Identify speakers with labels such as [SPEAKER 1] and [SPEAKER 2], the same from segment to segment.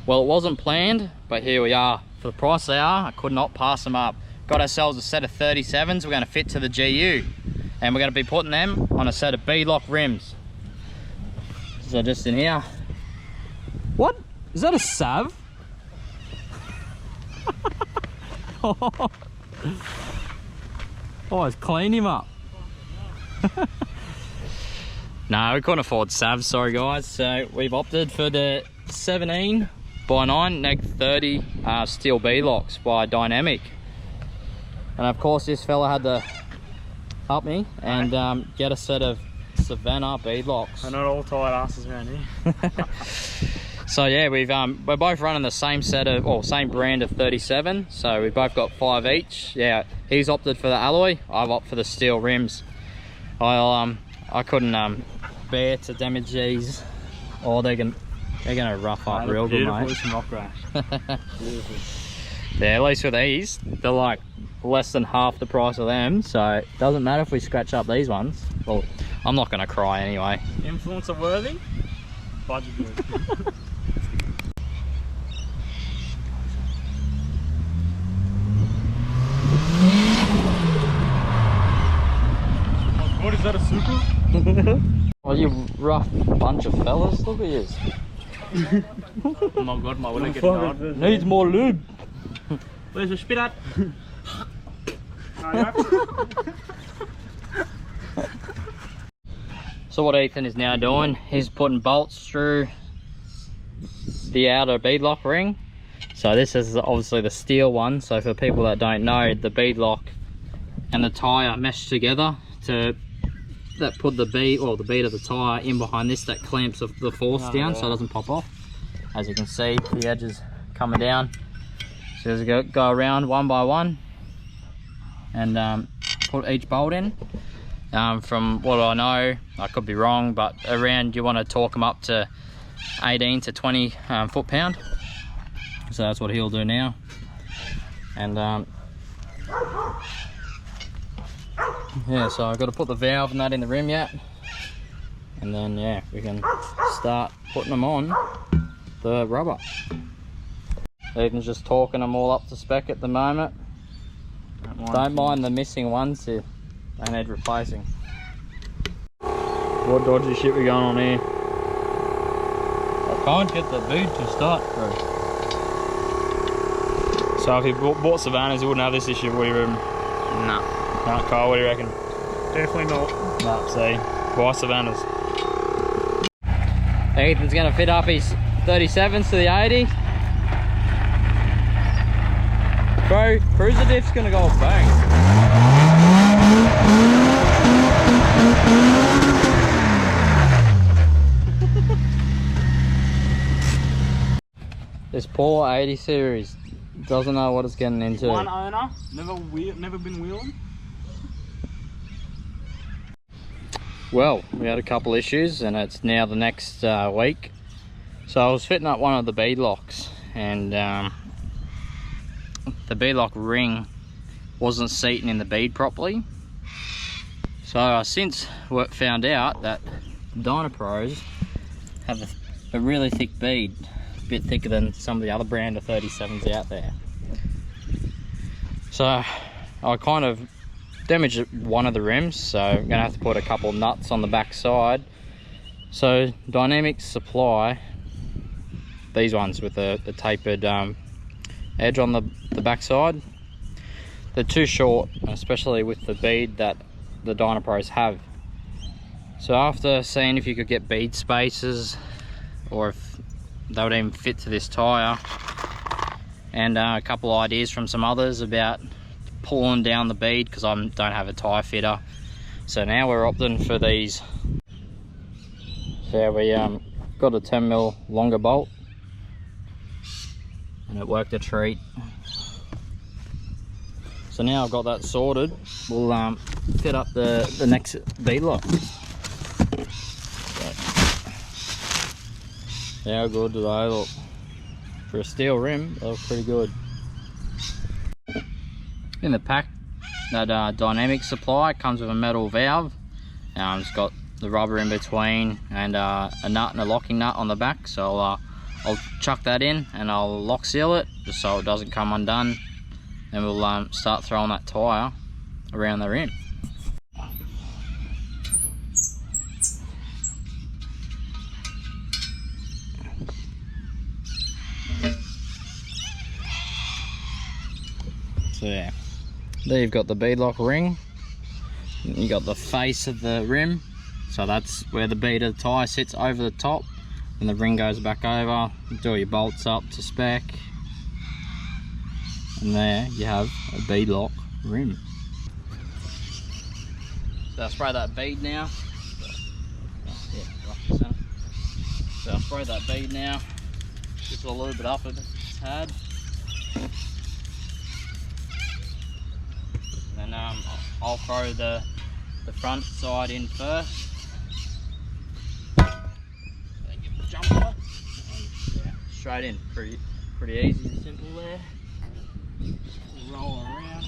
[SPEAKER 1] Well, it wasn't planned, but here we are. For the price they are, I could not pass them up. Got ourselves a set of 37s we're going to fit to the GU. And we're going to be putting them on a set of beadlock rims. So just in here. What? Is that a Sav? Oh, it's cleaned him up. No, we couldn't afford Savs, sorry guys. So we've opted for the 17 by 9 neg 30 steel beadlocks by Dynamic. And of course this fella had to up me and get a set of Savannah beadlocks.
[SPEAKER 2] They're not all tired asses around here.
[SPEAKER 1] So yeah, we're both running the same set of, or same brand of 37. So we both got 5 each. Yeah, he's opted for the alloy. I've opted for the steel rims. I couldn't bear to damage these. Oh, they're gonna rough up real good, mate.
[SPEAKER 2] Beautiful, rock rash. Beautiful.
[SPEAKER 1] Yeah, at least with these, they're like less than half the price of them. So it doesn't matter if we scratch up these ones. Well, I'm not gonna cry anyway.
[SPEAKER 2] Influencer worthy, budget worthy. What is that, a super?
[SPEAKER 1] Well, you rough bunch of fellas, look at you.
[SPEAKER 2] Oh my god, my willy getting hard.
[SPEAKER 1] Needs more lube.
[SPEAKER 2] Where's the spit at?
[SPEAKER 1] So what Ethan is now doing, he's putting bolts through the outer beadlock ring. So this is obviously the steel one. So for people that don't know, the beadlock and the tyre mesh together to put the bead, or the bead of the tyre in behind this that clamps the force down so it doesn't pop off. As you can see, the edges coming down. So as we go around one by one and put each bolt in. From what I know, I could be wrong, but around you want to torque them up to 18 to 20 foot-pound. So that's what he'll do now. And yeah, so I've got to put the valve and that in the rim yet. And then yeah, we can start putting them on the rubber. Ethan's just torquing them all up to spec at the moment. Don't mind the missing ones here. They need replacing. What dodgy shit we going on here? I can't get the bead to start, bro.
[SPEAKER 2] So if you bought Savannahs, you wouldn't have this issue, would you?
[SPEAKER 1] No.
[SPEAKER 2] No, Kyle, what do you reckon? Definitely not.
[SPEAKER 1] No.
[SPEAKER 2] See, buy Savannahs.
[SPEAKER 1] Ethan's going to fit up his 37s to the 80. Bro, cruiser diff's going to go bang. This poor 80 series doesn't know what it's getting into.
[SPEAKER 2] One owner, never been wheeling.
[SPEAKER 1] Well, we had a couple issues and it's now the next week. So I was fitting up one of the beadlocks and the beadlock ring wasn't seating in the bead properly. So I since found out that Dynapros have a really thick bead, a bit thicker than some of the other brand of 37s out there. So I kind of damaged one of the rims, so I'm gonna have to put a couple of nuts on the back side. So Dynamic supply these ones with the tapered edge on the back side. They're too short, especially with the bead that the Dynapros have. So after seeing if you could get bead spacers or if they would even fit to this tyre, and a couple of ideas from some others about pulling down the bead because I don't have a tyre fitter. So now we're opting for these. So we got a 10mm longer bolt and it worked a treat. So now I've got that sorted, we'll fit up the next beadlock. So, how good do they look? For a steel rim, they look pretty good. In the pack, that Dynamic supply comes with a metal valve. It's got the rubber in between and a nut and a locking nut on the back. So I'll chuck that in and I'll lock seal it just so it doesn't come undone. Then we'll start throwing that tyre around the rim. So yeah, there you've got the beadlock ring. You got the face of the rim, so that's where the bead of the tyre sits over the top, and the ring goes back over. Do your bolts up to spec, and there you have a beadlock rim. So I'll spray that bead now. So I'll spray that bead now, just a little bit up a tad. And then I'll throw the front side in first. Then give it a jumper. Yeah, straight in, pretty easy and simple there. Roll around.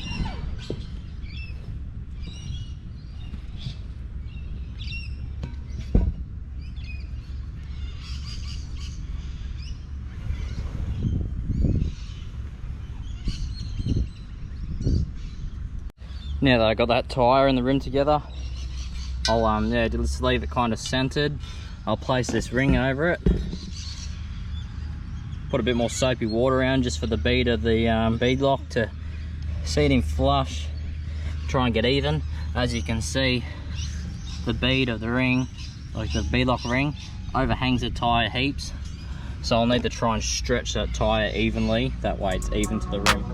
[SPEAKER 1] Now that I got that tyre and the rim together, I'll just leave it kind of centered. I'll place this ring over it. Put a bit more soapy water around just for the bead of the bead lock to seat in flush. Try and get even. As you can see, the bead of the ring, like the bead lock ring, overhangs the tyre heaps. So I'll need to try and stretch that tyre evenly. That way it's even to the rim.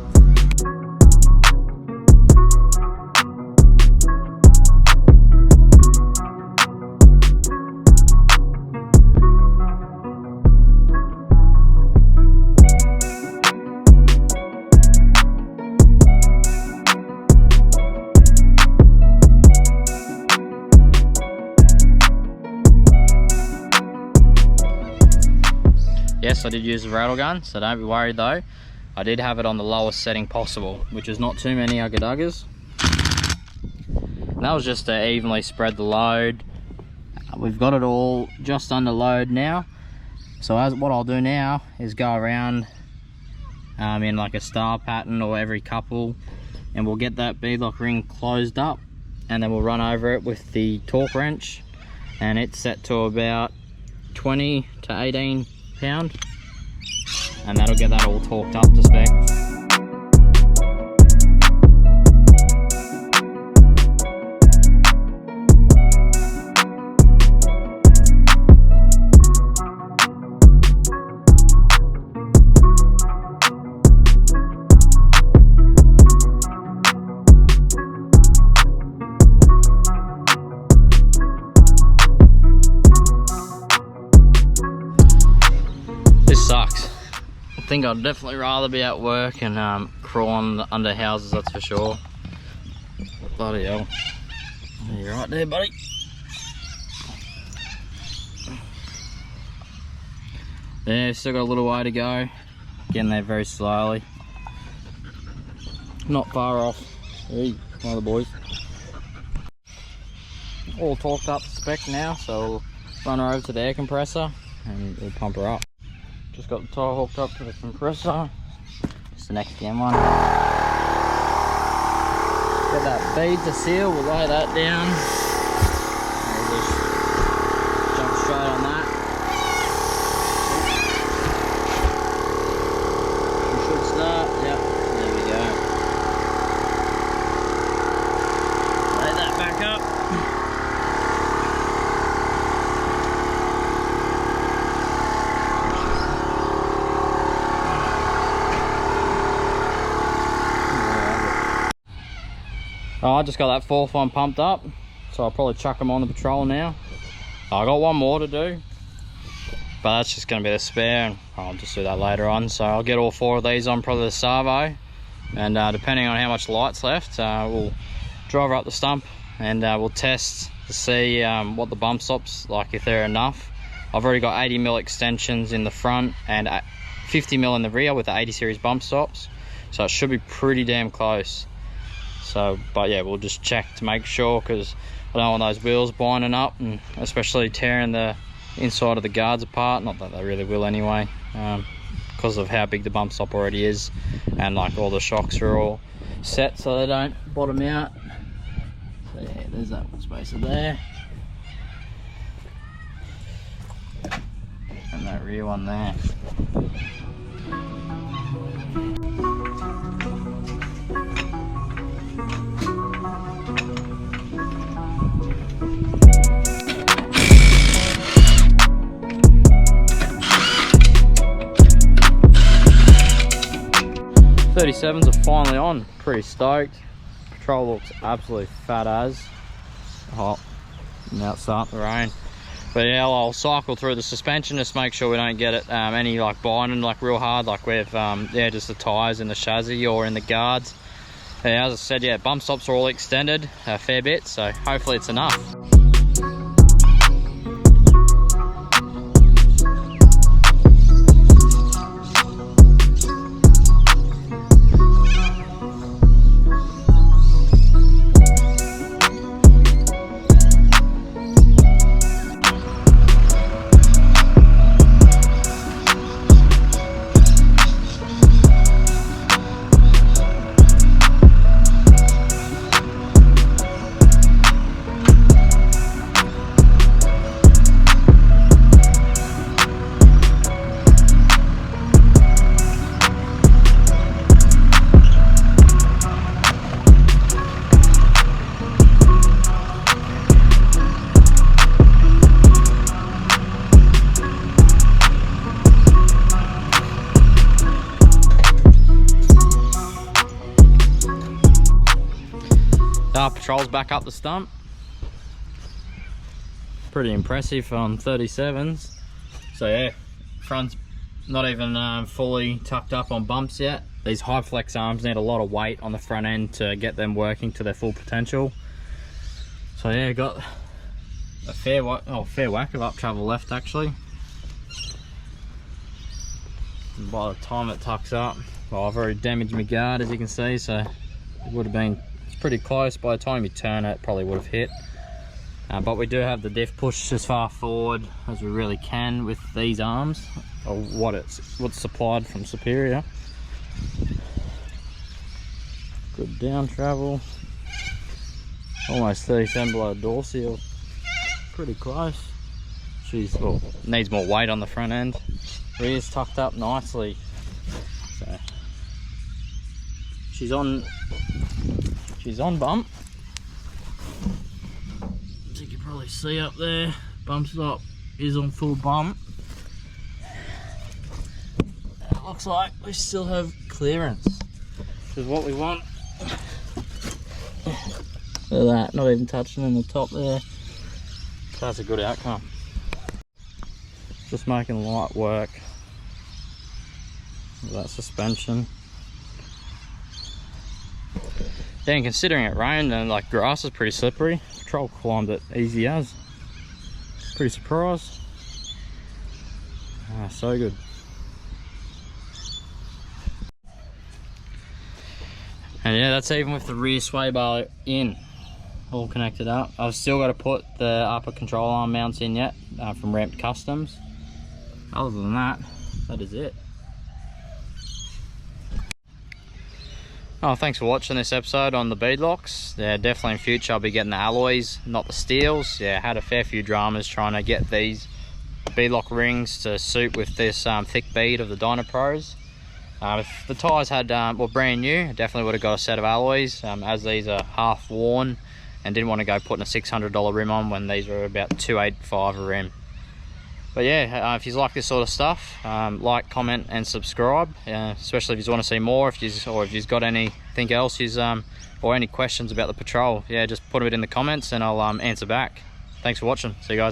[SPEAKER 1] Yes, I did use a rattle gun, so don't be worried though. I did have it on the lowest setting possible, which is not too many ugga-duggers. And that was just to evenly spread the load. We've got it all just under load now. So what I'll do now is go around in like a star pattern or every couple, and we'll get that beadlock ring closed up, and then we'll run over it with the torque wrench, and it's set to about 20 to 18 pound, and that'll get that all torqued up to spec. Sucks. I think I'd definitely rather be at work and crawling under houses, that's for sure. Bloody hell. You're right there, buddy. Yeah, still got a little way to go. Getting there very slowly. Not far off. Hey, one of the boys. All torqued up to spec now, so we'll run her over to the air compressor and we'll pump her up. Just got the tyre hooked up to the compressor. It's the next gen one. Get that bead to seal, we'll lay that down. We'll just jump straight on that. We should start, yep, there we go. Lay that back up. Oh, I just got that fourth one pumped up, so I'll probably chuck them on the patrol now. I got one more to do, but that's just going to be the spare, and I'll just do that later on. So I'll get all four of these on probably the Savo, and depending on how much light's left, we'll drive her up the stump and we'll test to see what the bump stops like, if they're enough. I've already got 80mm extensions in the front and 50mm in the rear with the 80 series bump stops, so it should be pretty damn close. So, but yeah, we'll just check to make sure, because I don't want those wheels binding up and especially tearing the inside of the guards apart. Not that they really will anyway, because of how big the bump stop already is, and like all the shocks are all set so they don't bottom out. So yeah, there's that spacer there, and that rear one there. .37s are finally on. Pretty stoked. Patrol looks absolutely fat as. Oh, now it's starting to rain. But yeah, I'll cycle through the suspension, just make sure we don't get it any like binding like real hard, like with yeah, just the tyres in the chassis or in the guards. Yeah, as I said, yeah, bump stops are all extended a fair bit, so hopefully it's enough. Patrol's back up the stump. Pretty impressive on 37s. So yeah, front's not even fully tucked up on bumps yet. These high flex arms need a lot of weight on the front end to get them working to their full potential. So yeah, got a fair whack of up travel left actually. And by the time it tucks up, well, I've already damaged my guard as you can see, so it would have been pretty close. By the time you turn it, probably would have hit. But we do have the diff pushed as far forward as we really can with these arms, or what's supplied from Superior. Good down travel. Almost 37 below door seal. Pretty close. She's, well, needs more weight on the front end. Rear's tucked up nicely. So she's on bump. As you can probably see up there, bump stop is on full bump. It looks like we still have clearance, which is what we want. Look at that, not even touching in the top there. So that's a good outcome. Just making light work with that suspension. Yeah, and considering it rained and like grass is pretty slippery, Patrol climbed it easy as. Pretty surprised. So good. And yeah, that's even with the rear sway bar in, all connected up. I've still got to put the upper control arm mounts in yet from Ramped Customs. Other than that, that is it. Oh, thanks for watching this episode on the beadlocks. Yeah, definitely in future I'll be getting the alloys, not the steels. Yeah, had a fair few dramas trying to get these beadlock rings to suit with this thick bead of the Dyna Pros. If the tyres had were brand new, I definitely would have got a set of alloys, as these are half worn, and didn't want to go putting a $600 rim on when these were about $285 a rim. But yeah, if you like this sort of stuff, like, comment and subscribe, especially if you want to see more, if you've got anything else or any questions about the Patrol. Yeah, just put it in the comments and I'll answer back. Thanks for watching. See you guys.